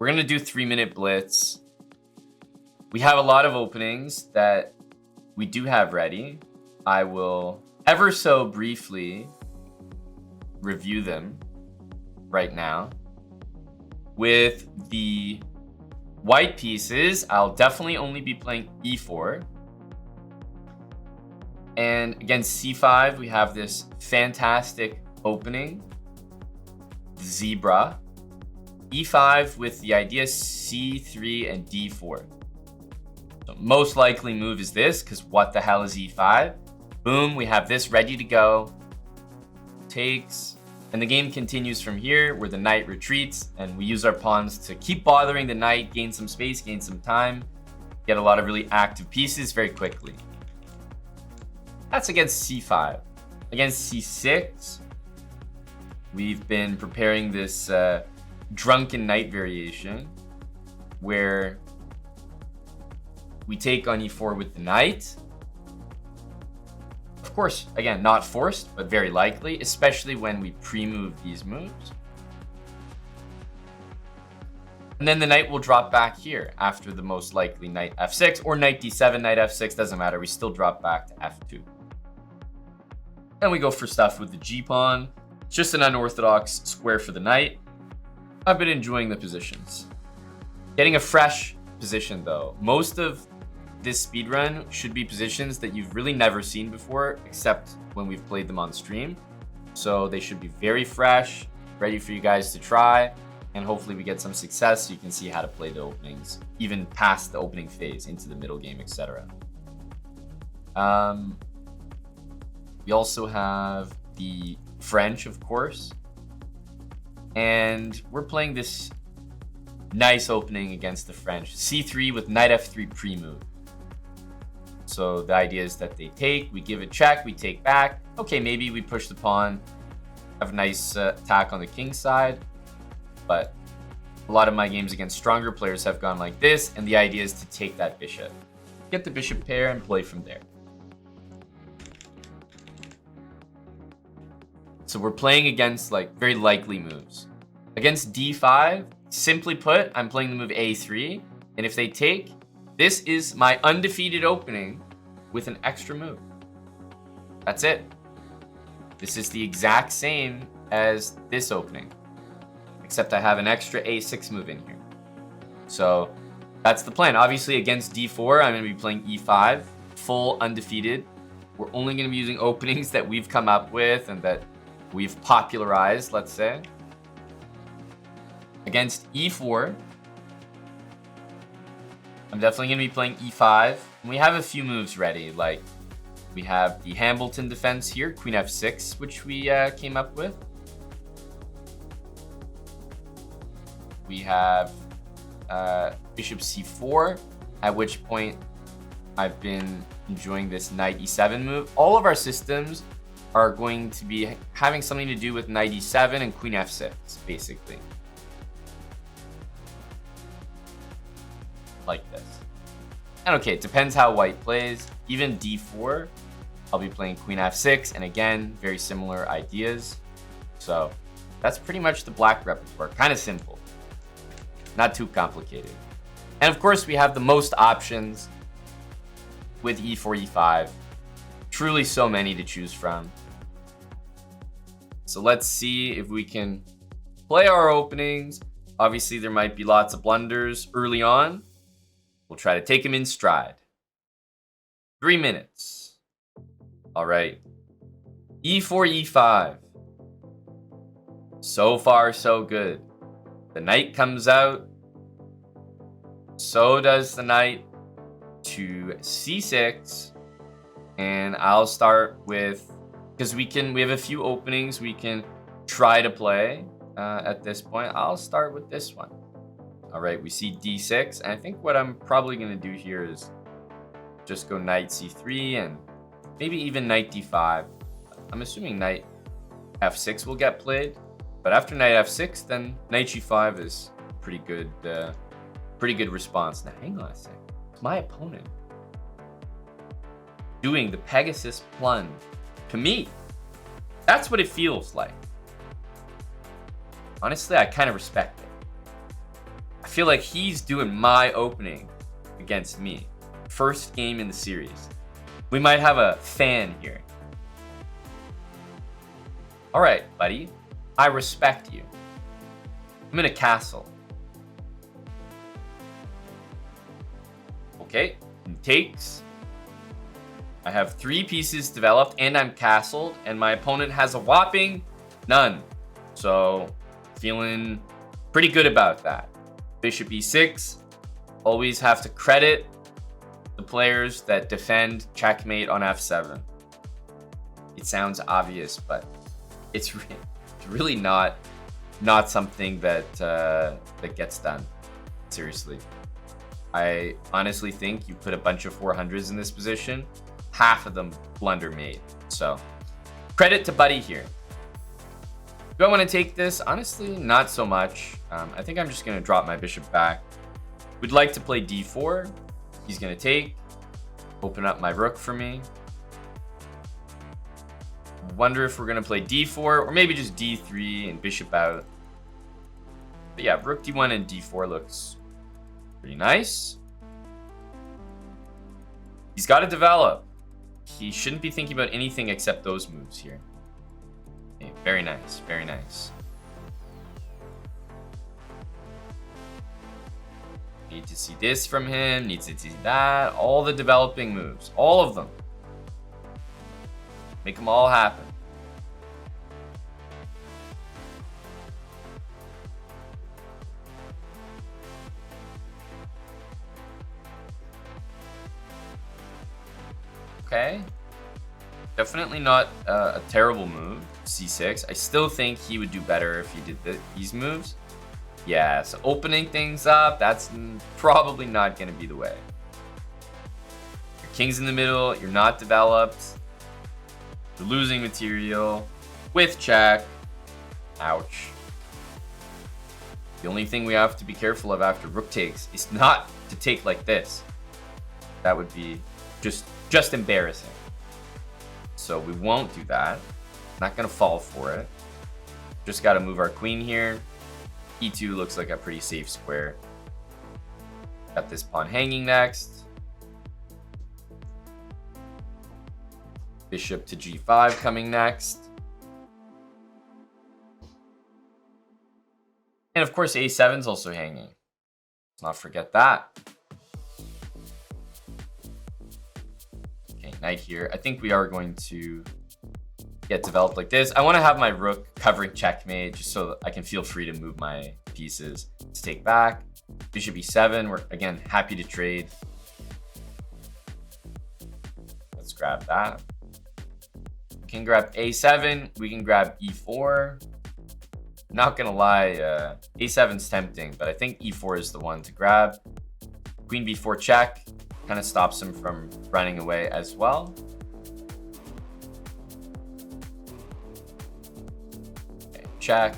We're going to do 3-minute blitz. We have a lot of openings that we do have ready. I will ever so briefly review them right now. With the white pieces, I'll definitely only be playing e4. And against c5, we have this fantastic opening, zebra. e5 with the idea c3 and d4. So most likely move is this, because what the hell is e5? Boom, we have this ready to go. Takes, and the game continues from here, where the knight retreats, and we use our pawns to keep bothering the knight, gain some space, gain some time, get a lot of really active pieces very quickly. That's against c5. Against c6, we've been preparing this drunken knight variation, where we take on e4 with the knight. Of course, again, not forced, but very likely, especially when we pre-move these moves. And then the knight will drop back here after the most likely knight f6 or knight d7, knight f6, doesn't matter. We still drop back to f2. Then we go for stuff with the g-pawn. It's just an unorthodox square for the knight. I've been enjoying the positions. Getting a fresh position though. Most of this speed run should be positions that you've really never seen before, except when we've played them on stream. So they should be very fresh, ready for you guys to try, and hopefully we get some success so you can see how to play the openings, even past the opening phase into the middle game, etc. We also have the French, of course, and we're playing this nice opening against the French. c3 with knight f3 pre-move. So the idea is that they take, we give a check, we take back. Okay, maybe we push the pawn, have a nice attack on the king side. But a lot of my games against stronger players have gone like this, and the idea is to take that bishop. Get the bishop pair and play from there. So we're playing against like very likely moves. Against d5, simply put, I'm playing the move a3, and if they take, this is my undefeated opening with an extra move. That's it. This is the exact same as this opening, except I have an extra a6 move in here. So that's the plan. Obviously against d4, I'm going to be playing e5, full undefeated. We're only going to be using openings that we've come up with and that we've popularized, let's say. Against e4, I'm definitely going to be playing e5. And we have a few moves ready, like we have the Hambleton defense here, queen f6, which we came up with. We have bishop c4, at which point I've been enjoying this knight e7 move. All of our systems are going to be having something to do with knight e7 and queen f6, basically. Like this. And okay, it depends how white plays. Even d4, I'll be playing queen f6, and again, very similar ideas. So that's pretty much the black repertoire. Kind of simple. Not too complicated. And of course, we have the most options with e4, e5. Truly so many to choose from. So let's see if we can play our openings. Obviously, there might be lots of blunders early on. We'll try to take them in stride. 3 minutes. All right. e4, e5. So far, so good. The knight comes out. So does the knight to c6. And I'll start with, because we have a few openings we can try to play at this point. I'll start with this one. All right, we see d6, and I think what I'm probably going to do here is just go knight c3 and maybe even knight d5. I'm assuming knight f6 will get played, but after knight f6, then knight g5 is pretty good response. Now, hang on a second. It's my opponent doing the Pegasus plunge to me. That's what it feels like. Honestly, I kind of respect it. I feel like he's doing my opening against me. First game in the series. We might have a fan here. All right, buddy. I respect you. I'm in a castle. Okay, he takes. I have 3 pieces developed and I'm castled, and my opponent has a whopping none. So, feeling pretty good about that. Bishop e6. Always have to credit the players that defend checkmate on f7. It sounds obvious, but it's really not something that that gets done. Seriously. I honestly think you put a bunch of 400s in this position, half of them blunder made. So, credit to Buddy here. Do I want to take this? Honestly, not so much. I think I'm just going to drop my bishop back. We'd like to play d4. He's going to take. Open up my rook for me. Wonder if we're going to play d4 or maybe just d3 and bishop out. But yeah, rook d1 and d4 looks pretty nice. He's got to develop. He shouldn't be thinking about anything except those moves here. Okay, very nice, very nice. Need to see this from him, needs to see that. All the developing moves, all of them. Make them all happen. Okay. Definitely not a terrible move, c6. I still think he would do better if he did these moves. Yeah, so opening things up, that's probably not going to be the way. Your king's in the middle, you're not developed. You're losing material with check. Ouch. The only thing we have to be careful of after rook takes is not to take like this. That would be just embarrassing. So we won't do that. Not gonna fall for it. Just gotta move our queen here. E2 looks like a pretty safe square. Got this pawn hanging next. Bishop to g5 coming next. And of course a7's also hanging. Let's not forget that. Okay, knight here. I think we are going to get developed like this. I want to have my rook covering checkmate just so that I can feel free to move my pieces. Let's take back. Bishop e7. We're, again, happy to trade. Let's grab that. We can grab a7. We can grab e4. Not gonna lie, a7's tempting, but I think e4 is the one to grab. Queen b4 check kind of stops him from running away as well. Okay, check.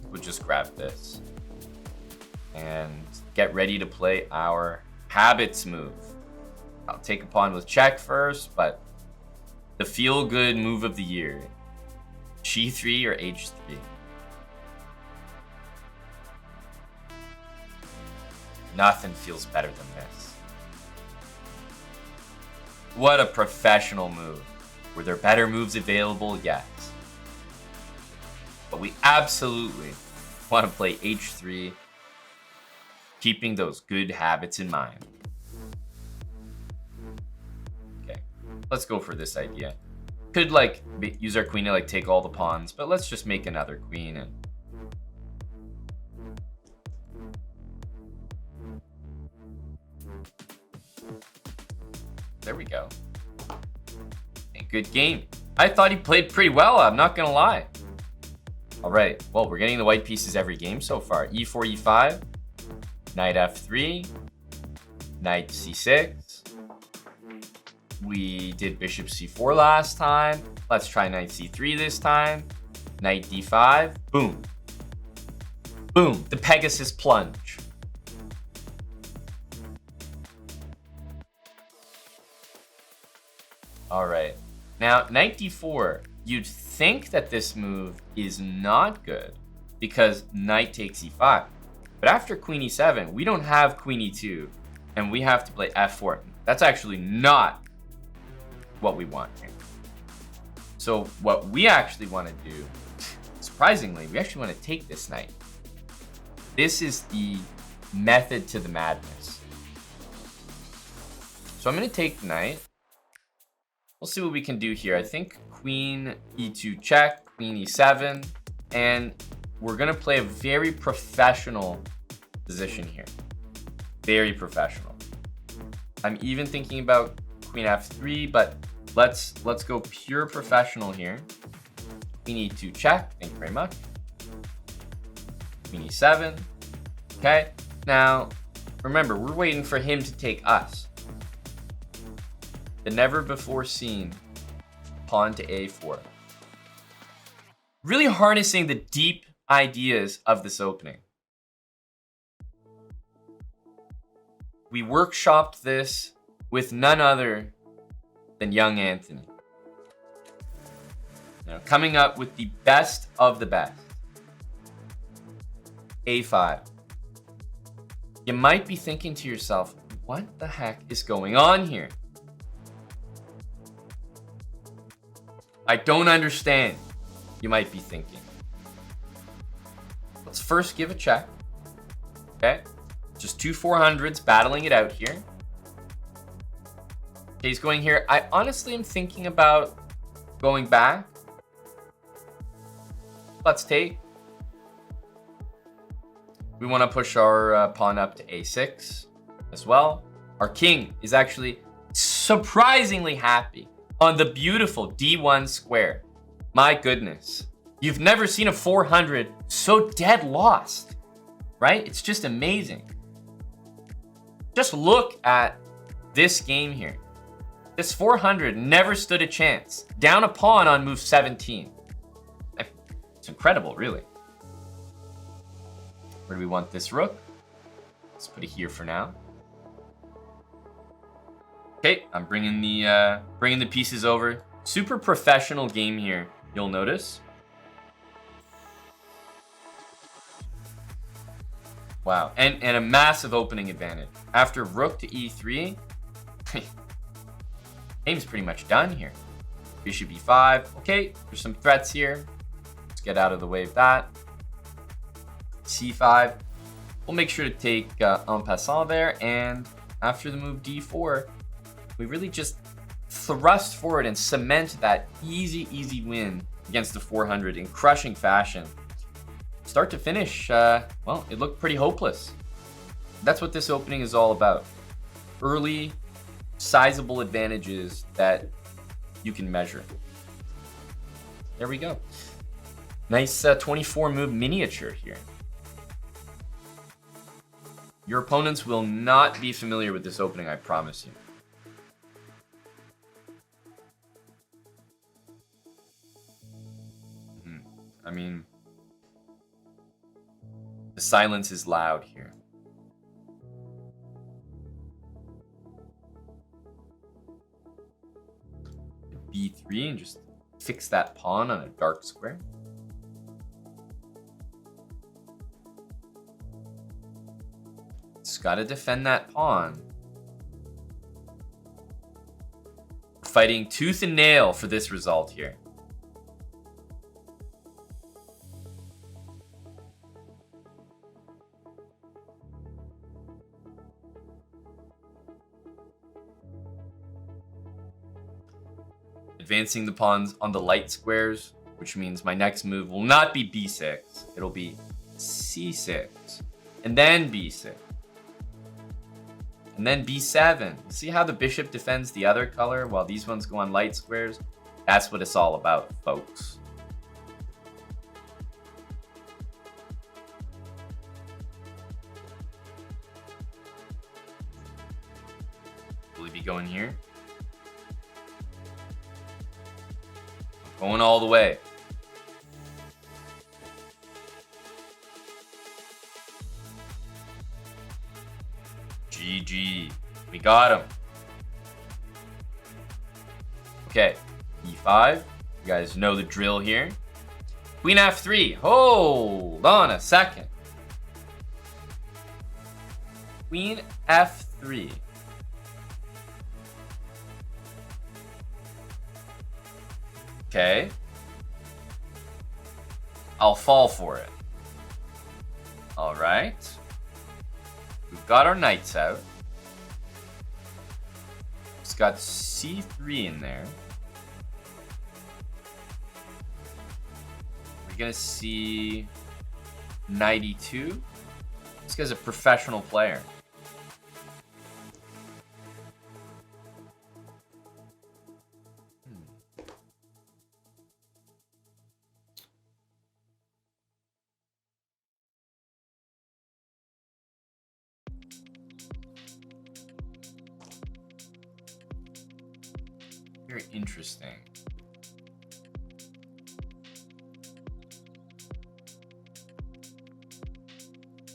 We'll just grab this and get ready to play our habits move. I'll take a pawn with check first, but the feel-good move of the year. G3 or H3? Nothing feels better than this. What a professional move. Were there better moves available? Yes. But we absolutely want to play H3, keeping those good habits in mind. Let's go for this idea. Could like use our queen to like take all the pawns, but let's just make another queen and there we go. A good game. I thought he played pretty well, I'm not gonna lie. All right, well, we're getting the white pieces every game so far. E4, E5, knight F3, knight C6. We did bishop c4 last time. Let's try knight c3 this time. Knight d5. Boom. Boom. The Pegasus plunge. All right. Now, knight d4. you'd think that this move is not good because knight takes e5. But after queen e7, we don't have queen e2, and we have to play f4. That's actually not what we want here. So what we actually want to do, surprisingly, we actually want to take this knight. This is the method to the madness. So I'm going to take knight. We'll see what we can do here. I think queen e2 check, queen e7, and we're going to play a very professional position here. Very professional. I'm even thinking about queen f3, but let's go pure professional here. Queen e2 check, thank you very much. Queen e7. Okay, now remember, we're waiting for him to take us. The never before seen pawn to a4. Really harnessing the deep ideas of this opening. We workshopped this with none other than young Anthony. Now, coming up with the best of the best. a5. You might be thinking to yourself, what the heck is going on here? I don't understand, you might be thinking. Let's first give a check. Okay, just two 400s battling it out here. Okay, he's going here. I honestly am thinking about going back. Let's take. We want to push our pawn up to a6 as well. Our king is actually surprisingly happy on the beautiful d1 square. My goodness. You've never seen a 400 so dead lost, right? It's just amazing. Just look at this game here. This 400 never stood a chance. Down a pawn on move 17. It's incredible, really. Where do we want this rook? Let's put it here for now. Okay, I'm bringing the pieces over. Super professional game here, you'll notice. Wow, and a massive opening advantage. After rook to e3, game's pretty much done here. Bishop e5. Okay, there's some threats here. Let's get out of the way of that. c5. We'll make sure to take en passant there, and after the move d4, we really just thrust forward and cement that easy win against the 400 in crushing fashion. Start to finish, well, it looked pretty hopeless. That's what this opening is all about. Early, sizable advantages that you can measure. There we go. Nice 24 move miniature here. Your opponents will not be familiar with this opening, I promise you. I mean, the silence is loud here. b3 and just fix that pawn on a dark square. Just gotta defend that pawn. Fighting tooth and nail for this result here. Advancing the pawns on the light squares, which means my next move will not be b6. It'll be c6, and then b6, and then b7. See how the bishop defends the other color while these ones go on light squares? That's what it's all about, folks. Will he be going here? Going all the way. GG. We got him. Okay. E5. You guys know the drill here. Queen f3. Hold on a second. Queen f3. Okay. I'll fall for it. All right. We've got our knights out. It's got c3 in there. We're gonna see knight e2. This guy's a professional player. Very interesting.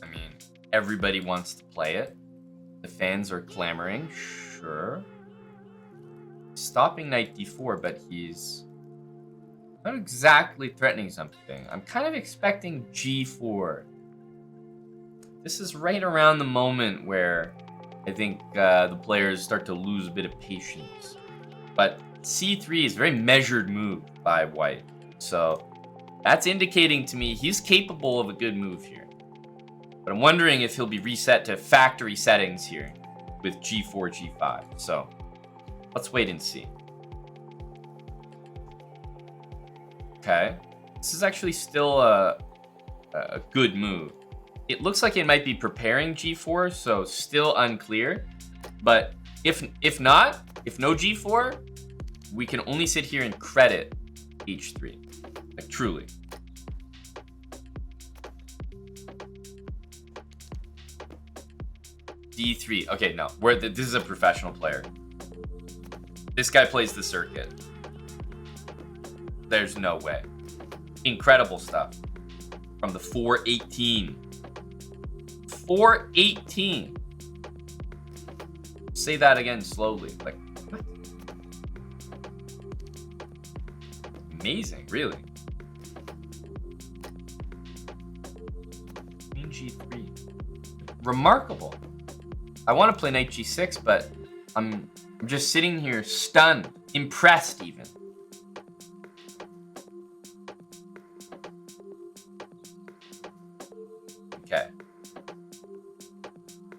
I mean, everybody wants to play it. The fans are clamoring, sure. Stopping knight d4, but he's not exactly threatening something. I'm kind of expecting g4. This is right around the moment where I think the players start to lose a bit of patience. But c3 is a very measured move by white. So that's indicating to me he's capable of a good move here. But I'm wondering if he'll be reset to factory settings here with g4, g5. So let's wait and see. Okay. This is actually still a good move. It looks like it might be preparing g4, so still unclear. But if not, if no g4, we can only sit here and credit h3. Like, truly. d3. Okay, no. This is a professional player. This guy plays the circuit. There's no way. Incredible stuff. From the 418. 418. Say that again slowly. Like, what? Amazing, really. Queen g3. Remarkable. I want to play knight g6, but I'm just sitting here stunned, impressed even. Okay.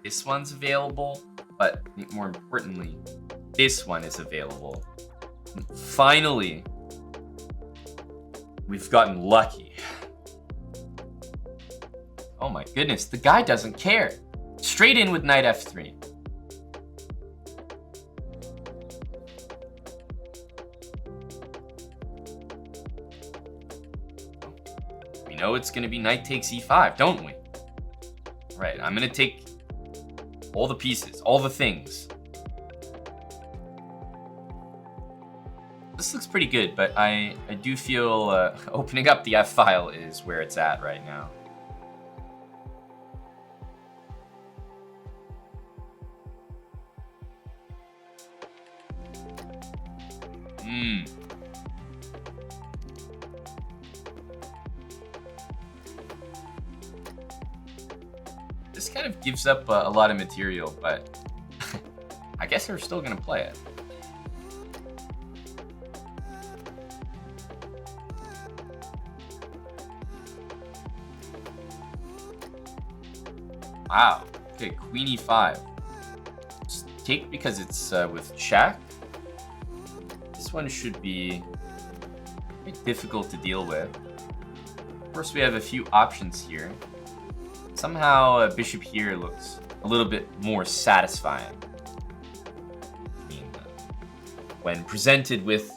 This one's available, but more importantly, this one is available. And finally, we've gotten lucky. Oh my goodness, the guy doesn't care. Straight in with knight f3. We know it's going to be knight takes e5, don't we? Right, I'm going to take all the pieces, all the things. This looks pretty good, but I do feel opening up the f-file is where it's at right now. This kind of gives up a lot of material, but I guess we're still going to play it. Wow. Okay, queen e5. Just take because it's with check. This one should be quite difficult to deal with. Of course, we have a few options here. Somehow, a bishop here looks a little bit more satisfying. I mean, when presented with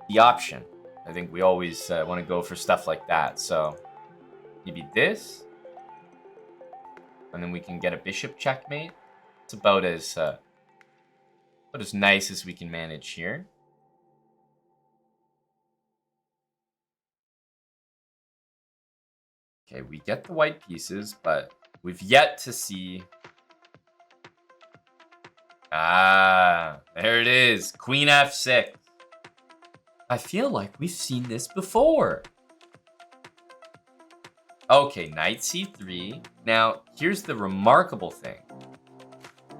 the option, I think we always want to go for stuff like that. So maybe this, and then we can get a bishop checkmate. It's about as nice as we can manage here. Okay, we get the white pieces, but we've yet to see... Ah, there it is. Queen f6. I feel like we've seen this before. Okay, knight c3. Now, here's the remarkable thing.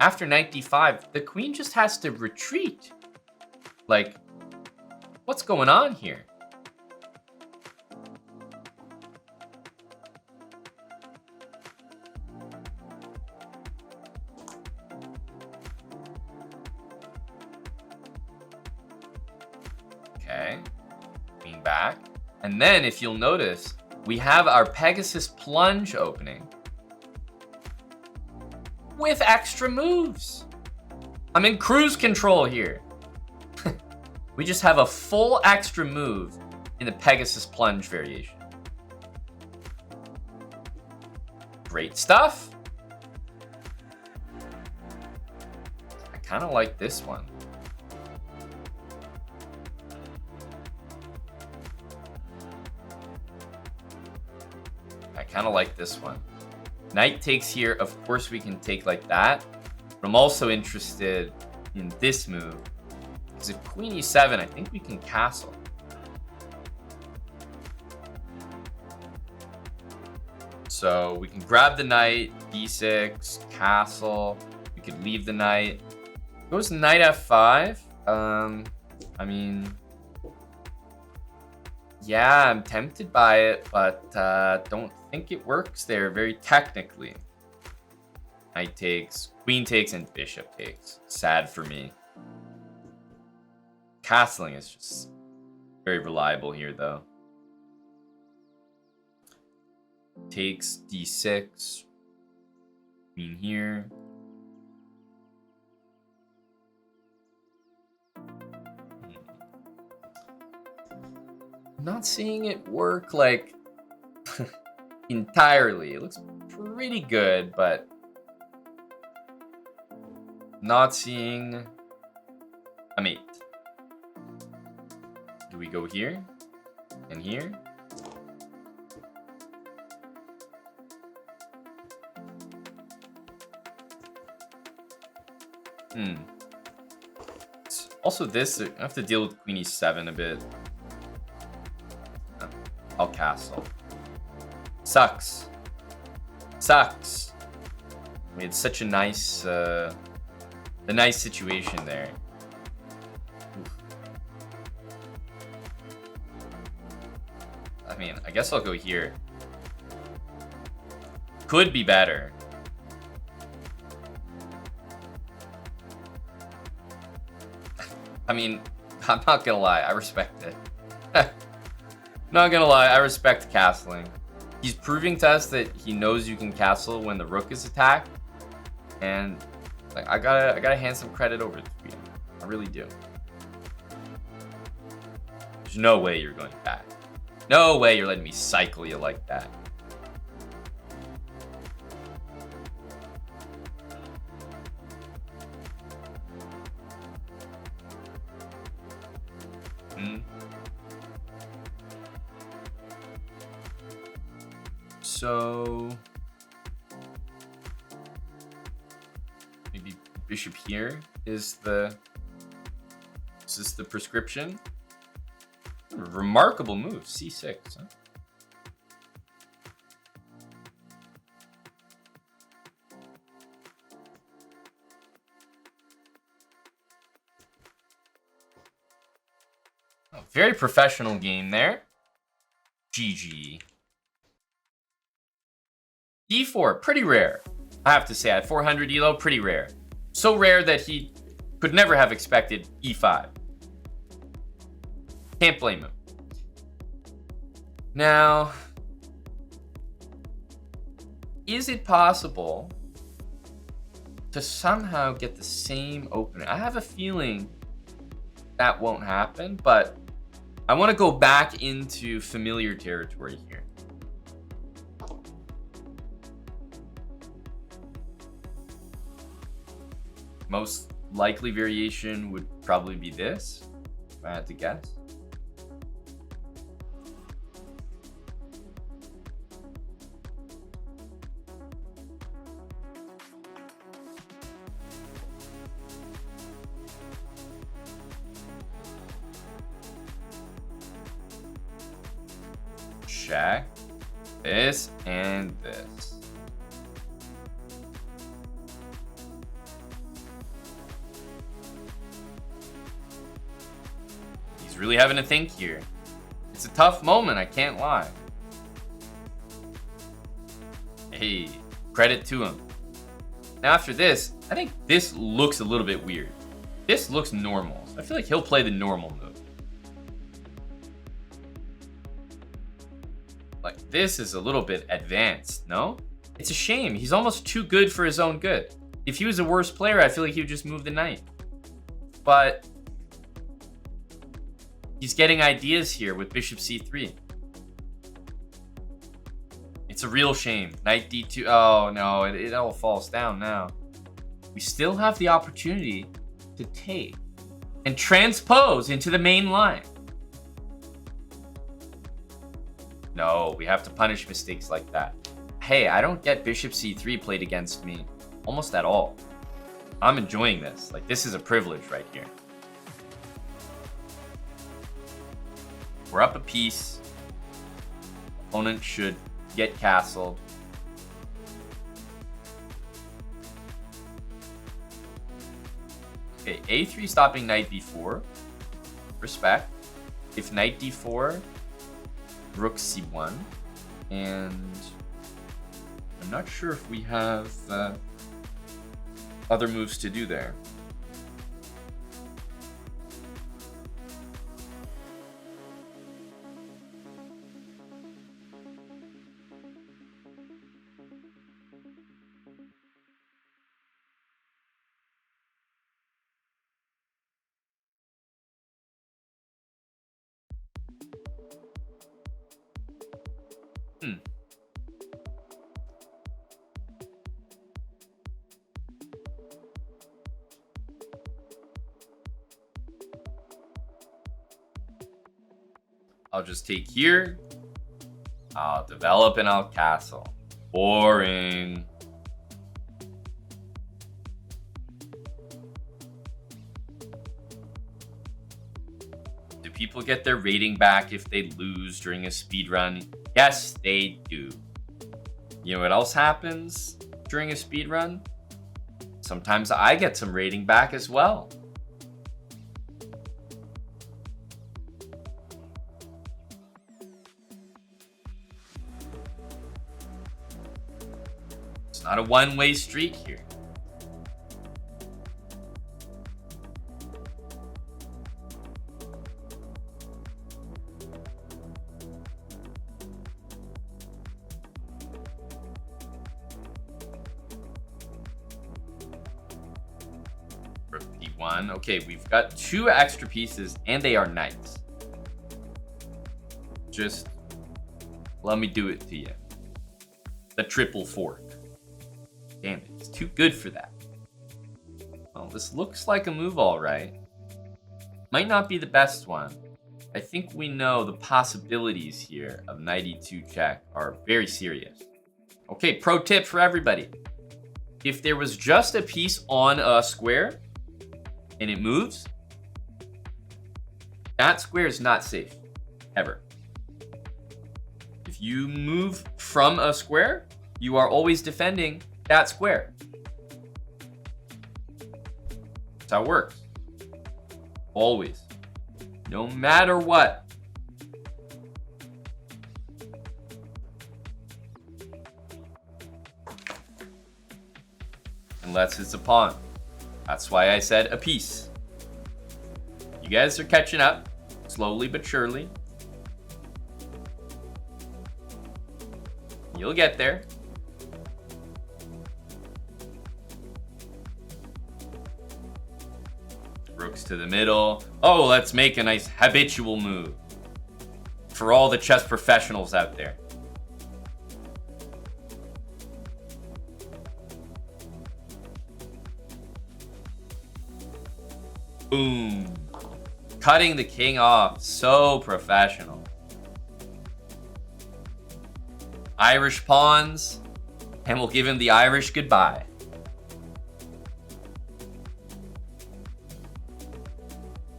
After knight d5, the queen just has to retreat. Like, what's going on here? Okay, queen back. And then, if you'll notice, we have our Pegasus plunge opening with extra moves. I'm in cruise control here. We just have a full extra move in the Pegasus plunge variation. Great stuff. I kind of like this one. I kind of like this one. Knight takes here. Of course, we can take like that. But I'm also interested in this move. Because if queen e7, I think we can castle. So we can grab the knight, d6, castle. We could leave the knight. Goes knight f5. I mean, yeah, I'm tempted by it, but don't think it works there very technically. Knight takes, queen takes, and bishop takes. Sad for me. Castling is just very reliable here, though. Takes d6. Queen here. I'm not seeing it work like entirely. It looks pretty good, but not seeing a mate. Do we go here and here? Also this, I have to deal with queen e7 a bit. I'll castle. Sucks. Sucks. We had such a nice, nice situation there. Oof. I mean, I guess I'll go here. Could be better. I mean, I'm not gonna lie, I respect it. Not gonna lie, I respect castling. He's proving to us that he knows you can castle when the rook is attacked. And like I gotta hand some credit over to you. I really do. There's no way you're going back. No way you're letting me cycle you like that. So maybe bishop here is this the prescription? Remarkable move, c6. Huh? Oh, very professional game there. GG. D4, pretty rare. I have to say, at 400 elo, pretty rare. So rare that he could never have expected E5. Can't blame him. Now, is it possible to somehow get the same opening? I have a feeling that won't happen, but I want to go back into familiar territory here. Most likely variation would probably be this, if I had to guess. check. This and this. He's really having to think here. It's a tough moment, I can't lie. Hey, credit to him. Now after this, I think this looks a little bit weird. This looks normal. I feel like he'll play the normal move. Like, this is a little bit advanced, no? It's a shame. He's almost too good for his own good. If he was a worse player, I feel like he would just move the knight. But he's getting ideas here with bishop c3. It's a real shame. Knight d2. Oh, no. It all falls down now. We still have the opportunity to take and transpose into the main line. No, we have to punish mistakes like that. Hey, I don't get bishop c3 played against me almost at all. I'm enjoying this. Like, this is a privilege right here. We're up a piece. Opponent should get castled. Okay, a3 stopping knight b4. Respect. If knight d4, rook c1. And I'm not sure if we have other moves to do there. I'll just take here. I'll develop and I'll castle. Boring. Do people get their rating back if they lose during a speed run? Yes, they do. You know what else happens during a speed run? Sometimes I get some rating back as well. It's not a one-way street here. Rook d1. Okay, we've got two extra pieces and they are knights. Just let me do it to you. The triple fork. Damn it, it's too good for that. Well, this looks like a move all right. Might not be the best one. I think we know the possibilities here of knight e2 check are very serious. Okay, pro tip for everybody. If there was just a piece on a square and it moves, that square is not safe, ever. If you move from a square, you are always defending that square. That's how it works. Always. No matter what. Unless it's a pawn. That's why I said a piece. You guys are catching up, slowly but surely. You'll get there. Rooks to the middle. Oh, let's make a nice habitual move. For all the chess professionals out there. Boom. Cutting the king off. So professional. Irish pawns. And we'll give him the Irish goodbye.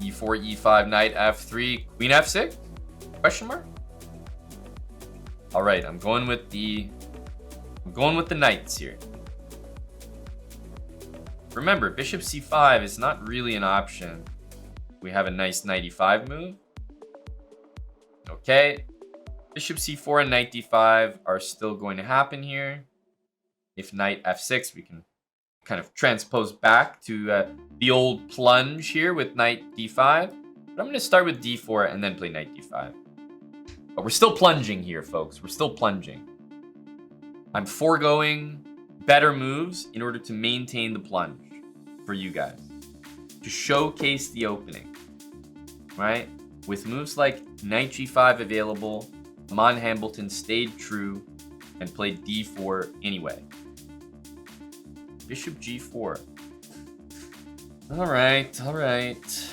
e4, e5, knight f3, queen f6? Question mark? All right, I'm going with the knights here. Remember, bishop c5 is not really an option. We have a nice knight e5 move. Okay, bishop c4 and knight d5 are still going to happen here. If knight f6, we can kind of transpose back to the old plunge here with knight d5. But I'm going to start with d4 and then play knight d5. But we're still plunging here, folks. We're still plunging. I'm foregoing better moves in order to maintain the plunge for you guys. To showcase the opening, right? With moves like knight g5 available, Aman Hambleton stayed true and played d4 anyway. Bishop g4. All right, all right.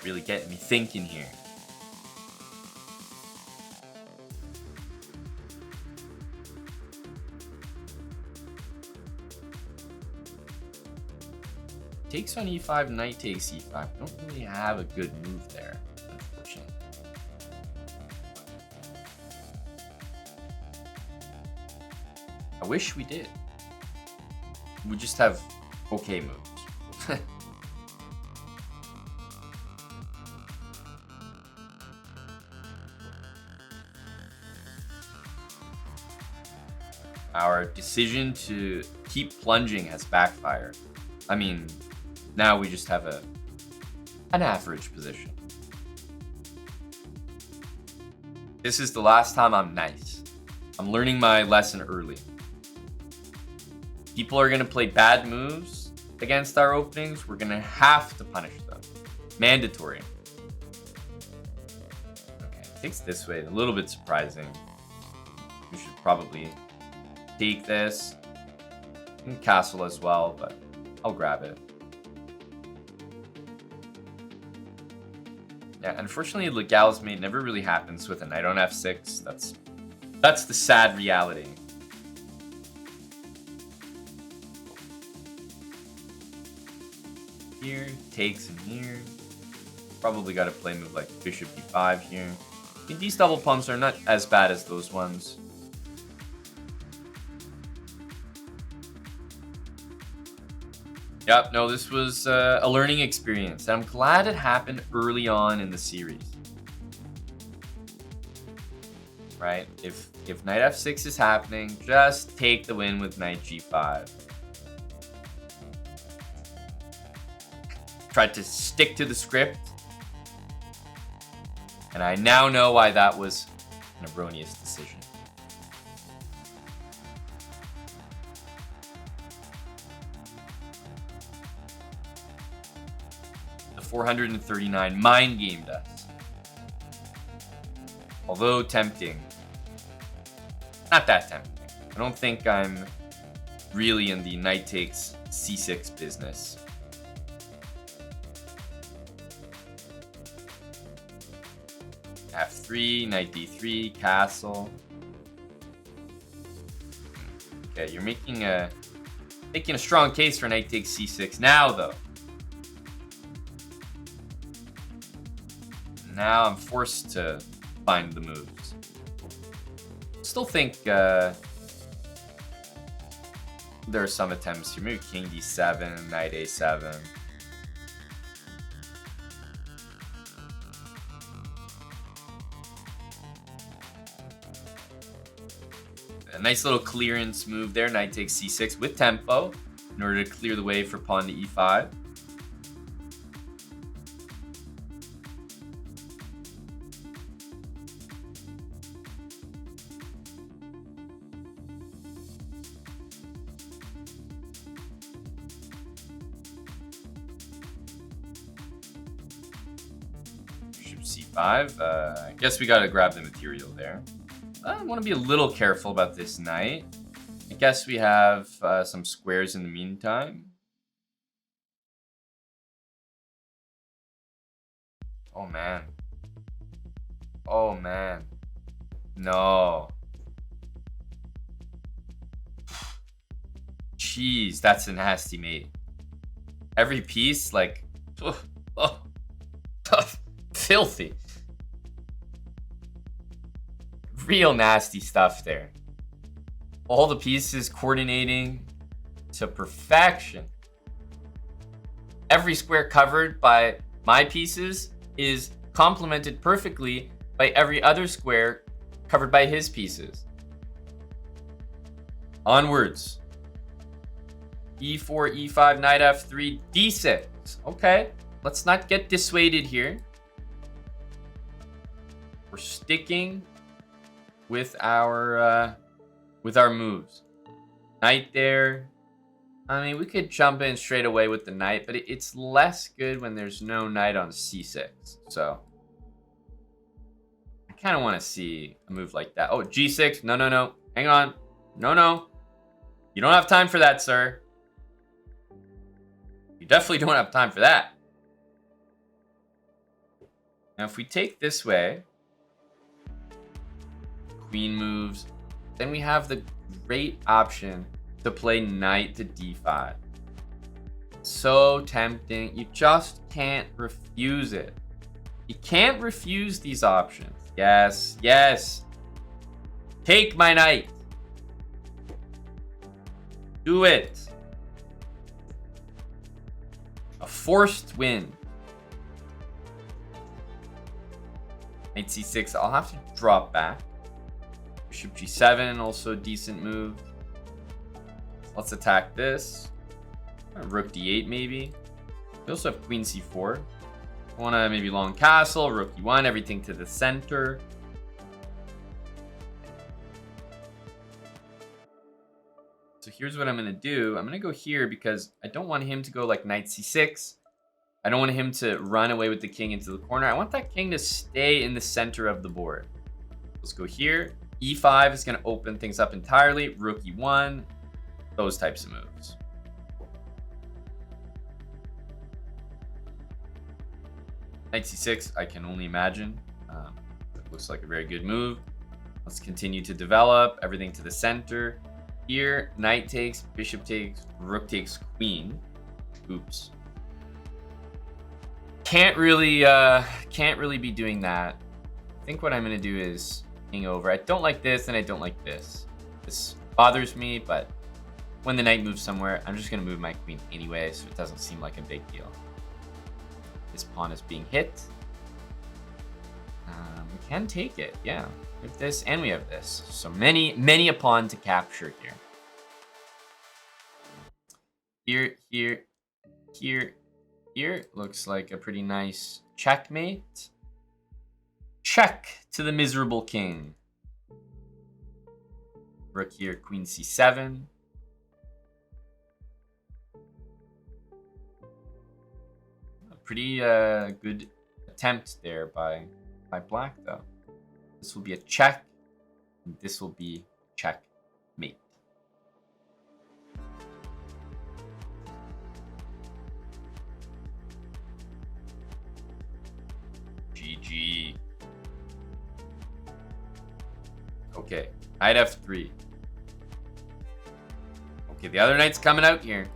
Really getting me thinking here. Takes on e5, knight takes e5. I don't really have a good move there, unfortunately. I wish we did. We just have okay moves. Our decision to keep plunging has backfired. I mean, now we just have an average position. This is the last time I'm nice. I'm learning my lesson early. People are going to play bad moves against our openings. We're going to have to punish them. Mandatory. Okay, takes this way. A little bit surprising. We should probably take this. And castle as well, but I'll grab it. Yeah, unfortunately, Legal's mate never really happens with a knight on f6. That's the sad reality. Here, takes in here. Probably got to play a move like bishop d5 here. I mean, these double pumps are not as bad as those ones. Yep, no, this was a learning experience. I'm glad it happened early on in the series. Right? If knight f6 is happening, just take the win with knight g5. Tried to stick to the script. And I now know why that was an erroneous decision. The 439 mind gamed us. Although tempting. Not that tempting. I don't think I'm really in the knight takes c6 business. f3, knight d3, castle. Okay, you're making a strong case for knight takes c6 now, though. Now I'm forced to find the moves. Still think there are some attempts here. Maybe king d7, knight a7. A nice little clearance move there. Knight takes c6 with tempo in order to clear the way for pawn to e5. Bishop c5. I guess we got to grab the material there. I want to be a little careful about this knight. I guess we have some squares in the meantime. Oh, man. Oh, man. No. Jeez, that's a nasty mate. every piece, like, filthy. Real nasty stuff there. All the pieces coordinating to perfection. Every square covered by my pieces is complemented perfectly by every other square covered by his pieces. Onwards. E4, E5, knight F3, D6. Okay, let's not get dissuaded here. We're sticking with our moves. Knight there. I mean, we could jump in straight away with the knight, but it's less good when there's no knight on C6. So I kind of want to see a move like that. Oh, G6. No, no, no. Hang on. No, no. You don't have time for that, sir. You definitely don't have time for that. Now, if we take this way, queen moves, then we have the great option to play knight to d5. So tempting. You just can't refuse it. You can't refuse these options. Yes, yes. Take my knight. Do it. A forced win. Knight c6. I'll have to drop back. Bishop g7, also a decent move. Let's attack this. Rook d8 maybe. We also have queen c4. I want to maybe long castle, rook e1, everything to the center. So here's what I'm going to do. I'm going to go here because I don't want him to go like knight c6. I don't want him to run away with the king into the corner. I want that king to stay in the center of the board. Let's go here. E5 is going to open things up entirely. Rook e1. Those types of moves. Knight c6, I can only imagine. It looks like a very good move. Let's continue to develop. Everything to the center. Here, knight takes, bishop takes, rook takes, queen. Oops. Can't really be doing that. I think what I'm going to do is king over. I don't like this and I don't like this. This bothers me, but when the knight moves somewhere, I'm just going to move my queen anyway, so it doesn't seem like a big deal. This pawn is being hit. We can take it, yeah. We have this and we have this. So many a pawn to capture here. Here. Looks like a pretty nice checkmate. Check to the miserable king. Rook here, queen c7. Pretty good attempt there by black, though. This will be a check, and this will be checkmate. GG. Okay, knight f3. Okay, the other knight's coming out here.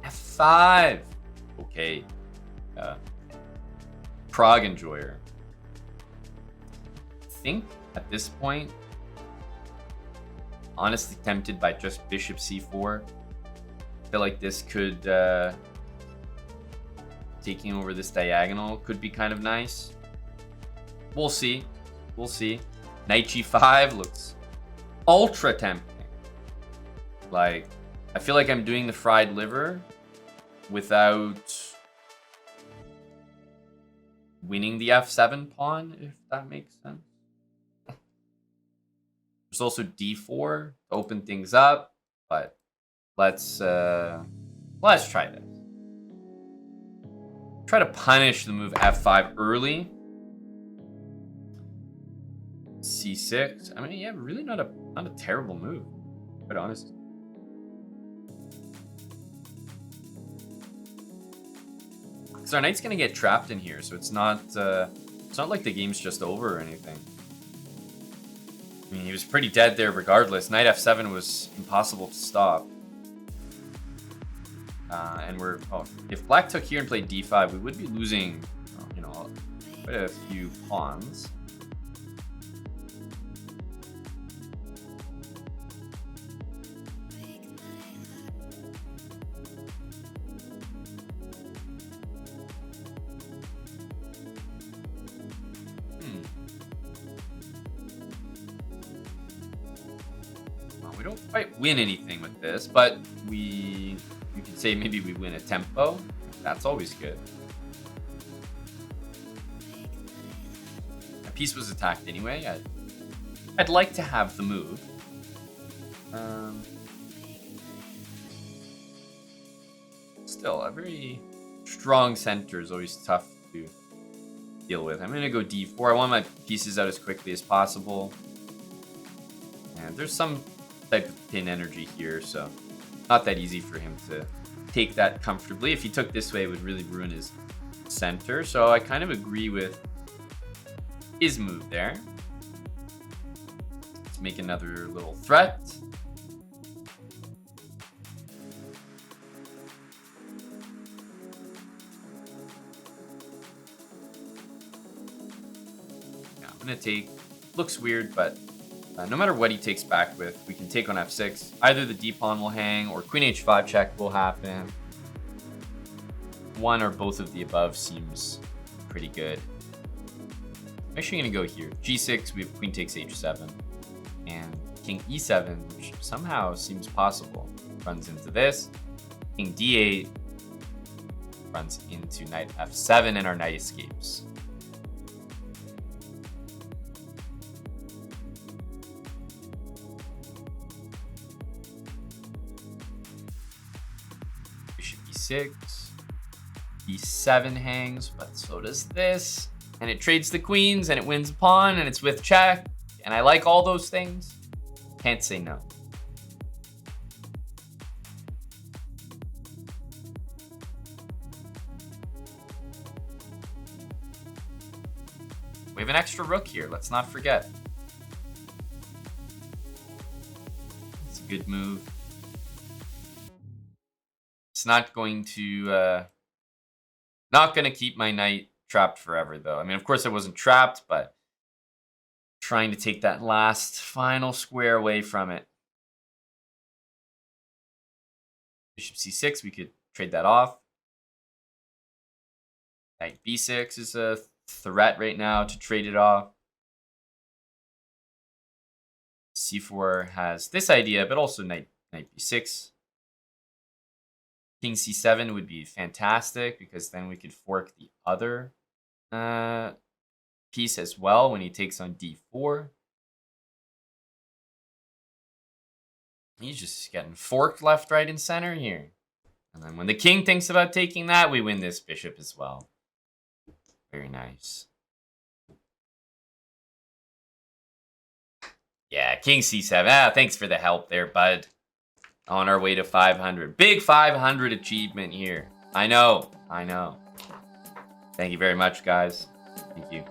f5. Okay, Prague enjoyer. I think at this point, honestly tempted by just bishop c4. I feel like this could, taking over this diagonal could be kind of nice. We'll see. We'll see. Knight g5 looks ultra tempting. Like, I feel like I'm doing the fried liver without winning the f7 pawn, if that makes sense. There's also d4 to open things up, but let's try this. Try to punish the move f5 early. c6. I mean, yeah, really not a terrible move, quite honest. So our knight's gonna get trapped in here, so it's not like the game's just over or anything. I mean, he was pretty dead there regardless. Knight f7 was impossible to stop. And we're... Oh, if black took here and played d5, we would be losing, you know, quite a few pawns. We don't quite win anything with this, but you could say maybe we win a tempo. That's always good. My piece was attacked anyway. I'd like to have the move. Still, a very strong center is always tough to deal with. I'm going to go d4. I want my pieces out as quickly as possible. And there's some type of pin energy here, so not that easy for him to take that comfortably. If he took this way, it would really ruin his center. So I kind of agree with his move there. Let's make another little threat. Yeah, I'm gonna take, looks weird, but no matter what he takes back with, we can take on f6. Either the d-pawn will hang or queen h5 check will happen. One or both of the above seems pretty good. I'm actually going to go here. g6, we have queen takes h7. And king e7, which somehow seems possible, runs into this. King d8 runs into knight f7, and our knight escapes. E6, e7 hangs, but so does this. And it trades the queens, and it wins a pawn, and it's with check. And I like all those things. Can't say no. We have an extra rook here, let's not forget. It's a good move. It's not going to keep my knight trapped forever, though. I mean, of course I wasn't trapped, but trying to take that last final square away from it. Bishop c6, we could trade that off. Knight b6 is a threat right now to trade it off. c4 has this idea, but also knight b6. King c7 would be fantastic because then we could fork the other piece as well when he takes on d4. He's just getting forked left, right, and center here. And then when the king thinks about taking that, we win this bishop as well. Very nice. Yeah, king c7. Ah, thanks for the help there, bud. On our way to 500. Big 500 achievement here. I know. Thank you very much, guys. Thank you.